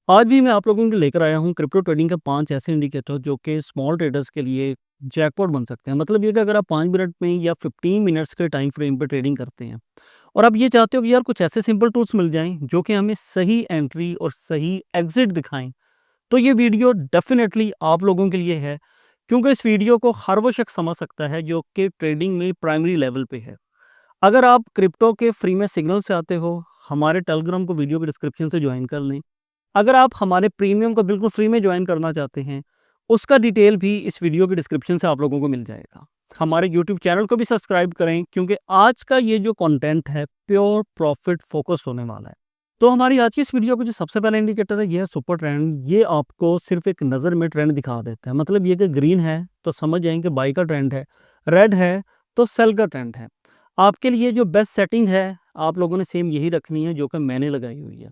आज भी मैं आप लोगों के लिए लेकर आया हूँ क्रिप्टो ट्रेडिंग के 5 ऐसे इंडिकेटर जो कि स्मॉल ट्रेडर्स के लिए जैकपॉट बन सकते हैं। मतलब ये कि अगर आप 5 मिनट में या 15 मिनट्स के टाइम फ्रेम पे ट्रेडिंग करते हैं और आप ये चाहते हो कि यार कुछ ऐसे सिंपल टूल्स मिल जाएँ जो कि हमें सही एंट्री और सही एग्ज़िट दिखाएँ, तो ये वीडियो डेफ़िनेटली आप लोगों के लिए है। क्योंकि इस वीडियो को हर वो शख्स समझ सकता है जो कि ट्रेडिंग में प्राइमरी लेवल पे है। अगर आप क्रिप्टो के फ्री में सिग्नल से आते हो, हमारे टेलीग्राम को वीडियो के डिस्क्रिप्शन से ज्वाइन कर लें। अगर आप हमारे प्रीमियम को बिल्कुल फ्री में ज्वाइन करना चाहते हैं, उसका डिटेल भी इस वीडियो के डिस्क्रिप्शन से आप लोगों को मिल जाएगा। हमारे यूट्यूब चैनल को भी सब्सक्राइब करें क्योंकि आज का ये जो कंटेंट है प्योर प्रॉफिट फोकस्ड होने वाला है। तो हमारी आज की इस वीडियो का जो सबसे पहला इंडिकेटर है ये है सुपर ट्रेंड। ये आपको सिर्फ एक नज़र में ट्रेंड दिखा देता है। मतलब ये कि ग्रीन है तो समझ जाएं कि बाई का ट्रेंड है, रेड है तो सेल का ट्रेंड है। आपके लिए जो बेस्ट सेटिंग है आप लोगों ने सेम यही रखनी है जो कि मैंने लगाई हुई है।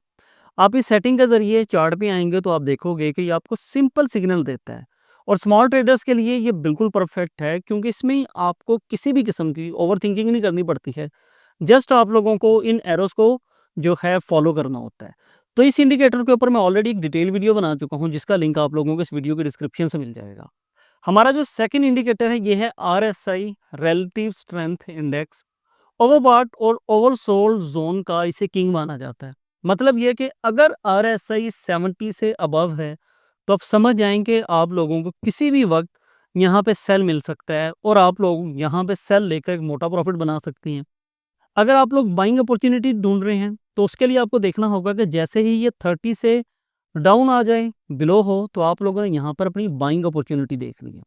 आप इस सेटिंग के ज़रिए चार्ट पे आएँगे तो आप देखोगे कि ये आपको सिंपल सिग्नल देता है और स्मॉल ट्रेडर्स के लिए ये बिल्कुल परफेक्ट है क्योंकि इसमें आपको किसी भी किस्म की ओवरथिंकिंग नहीं करनी पड़ती है। जस्ट आप लोगों को इन एरोज़ को जो है फॉलो करना होता है। तो इस इंडिकेटर के ऊपर मैं ऑलरेडी एक डिटेल वीडियो बना चुका हूँ जिसका लिंक आप लोगों को इस वीडियो के डिस्क्रिप्शन से मिल जाएगा। हमारा जो सेकंड इंडिकेटर है ये है RSI relative strength index. Overbought और ओवरसोल्ड जोन का इसे किंग माना जाता है। मतलब ये कि अगर आरएसआई 70 से अबव है तो आप समझ जाएंगे आप लोगों को किसी भी वक्त यहाँ पे सेल मिल सकता है और आप लोग यहाँ पे सेल लेकर एक मोटा प्रॉफिट बना सकती हैं। अगर आप लोग बाइंग अपॉर्चुनिटी ढूंढ रहे हैं तो उसके लिए आपको देखना होगा कि जैसे ही ये 30 से डाउन आ जाए, बिलो हो, तो आप लोगों ने यहाँ पर अपनी बाइंग अपॉर्चुनिटी देख ली है।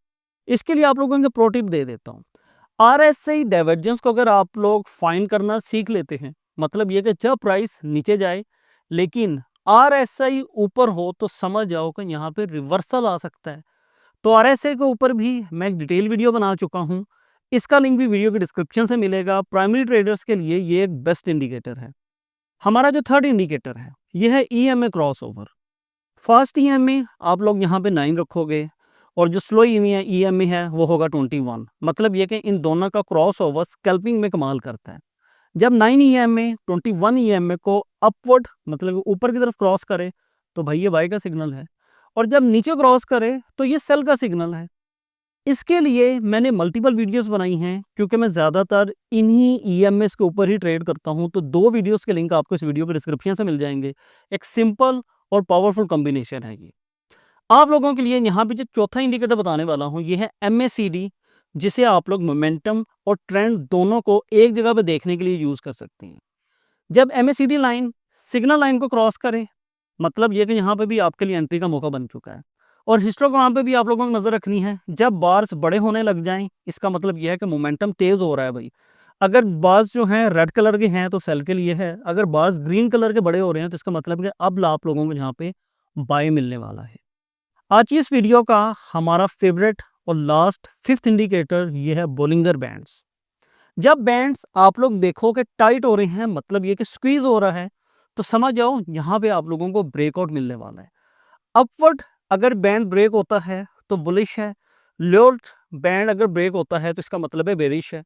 इसके लिए आप लोगों को प्रो टिप दे देता हूँ। आरएसआई डाइवर्जेंस को अगर आप लोग फाइंड करना सीख लेते हैं, मतलब ये कि जब प्राइस नीचे जाए लेकिन आरएसआई ऊपर हो तो समझ जाओ कि यहाँ पे रिवर्सल आ सकता है। तो आरएसआई के ऊपर भी मैं एक डिटेल वीडियो बना चुका हूँ। इसका लिंक भी वीडियो के डिस्क्रिप्शन से मिलेगा। प्राइमरी ट्रेडर्स के लिए ये एक बेस्ट इंडिकेटर है। हमारा जो थर्ड इंडिकेटर है ये है EMA cross over. Fast EMA आप लोग यहाँ पे 9 रखोगे और जो स्लो ईएमए है वो होगा 21। मतलब ये कि इन दोनों का क्रॉस ओवर स्कैल्पिंग में कमाल करता है। जब 9 ईएमए 21 ईएमए को अपवर्ड मतलब ऊपर की तरफ क्रॉस करे तो भाई ये बाई का सिग्नल है और जब नीचे क्रॉस करे तो ये सेल का सिग्नल है। इसके लिए मैंने मल्टीपल वीडियोस बनाई हैं क्योंकि मैं ज़्यादातर इन्हीं ईएमएस के ऊपर ही ट्रेड करता हूं। तो 2 वीडियोस के लिंक आपको इस वीडियो के डिस्क्रिप्शन से मिल जाएंगे। एक सिंपल और पावरफुल कॉम्बिनेशन है ये। आप लोगों के लिए यहाँ पे जो चौथा इंडिकेटर बताने वाला हूँ ये है एमएसीडी, जिसे आप लोग मोमेंटम और ट्रेंड दोनों को एक जगह पे देखने के लिए यूज़ कर सकते हैं। जब एमएसीडी लाइन सिग्नल लाइन को क्रॉस करे मतलब ये कि यहाँ पे भी आपके लिए एंट्री का मौका बन चुका है। और हिस्टोग्राम पे भी आप लोगों को नज़र रखनी है। जब बार्स बड़े होने लग जाएं इसका मतलब यह है कि मोमेंटम तेज़ हो रहा है भाई। अगर बार्स जो हैं रेड कलर के हैं तो सेल के लिए है, अगर बार्स ग्रीन कलर के बड़े हो रहे हैं तो इसका मतलब कि अब आप लोगों को यहाँ पे बाय मिलने वाला है। आज की इस वीडियो का हमारा फेवरेट और लास्ट फिफ्थ इंडिकेटर ये है बोलिंगर बैंड्स। जब बैंड्स आप लोग देखो कि टाइट हो रहे हैं मतलब ये कि स्क्वीज हो रहा है तो समझ जाओ यहाँ पे आप लोगों को ब्रेकआउट मिलने वाला है। अपवर्ड अगर बैंड ब्रेक होता है तो बुलिश है, लोअर बैंड अगर ब्रेक होता है तो इसका मतलब है बेरिश है।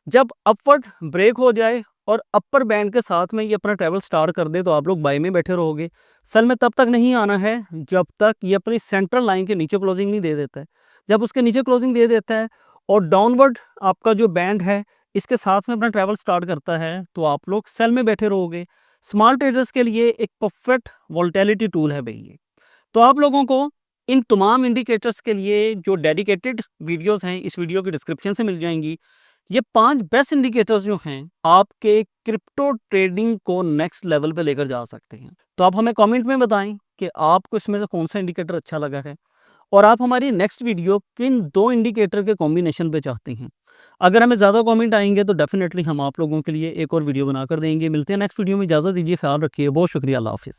जब अपवर्ड ब्रेक हो जाए और अपर बैंड के साथ में ये अपना ट्रैवल स्टार्ट कर दे तो आप लोग बाय में बैठे रहोगे। सेल में तब तक नहीं आना है जब तक ये अपनी सेंट्रल लाइन के नीचे क्लोजिंग नहीं दे देता है। जब उसके नीचे क्लोजिंग दे देता है और डाउनवर्ड आपका जो बैंड है इसके साथ में अपना ट्रैवल स्टार्ट करता है तो आप लोग सेल में बैठे रहोगे। स्मॉल ट्रेडर्स के लिए एक परफेक्ट वोल्टेलिटी टूल है भाई ये। तो आप लोगों को इन तमाम इंडिकेटर्स के लिए जो डेडिकेटेड वीडियोस हैं इस वीडियो के डिस्क्रिप्शन से मिल जाएंगी। ये 5 बेस्ट इंडिकेटर्स जो हैं आपके क्रिप्टो ट्रेडिंग को नेक्स्ट लेवल पे लेकर जा सकते हैं। तो आप हमें कमेंट में बताएं कि आपको इसमें से कौन सा इंडिकेटर अच्छा लगा है और आप हमारी नेक्स्ट वीडियो किन 2 इंडिकेटर के कॉम्बिनेशन पे चाहते हैं। अगर हमें ज़्यादा कमेंट आएंगे तो डेफिनेटली हम आप लोगों के लिए एक और वीडियो बनाकर देंगे। मिलते हैं नेक्स्ट वीडियो में। इजाज़त दीजिए, ख्याल रखिए, बहुत शुक्रिया, अल्लाह हाफिज़।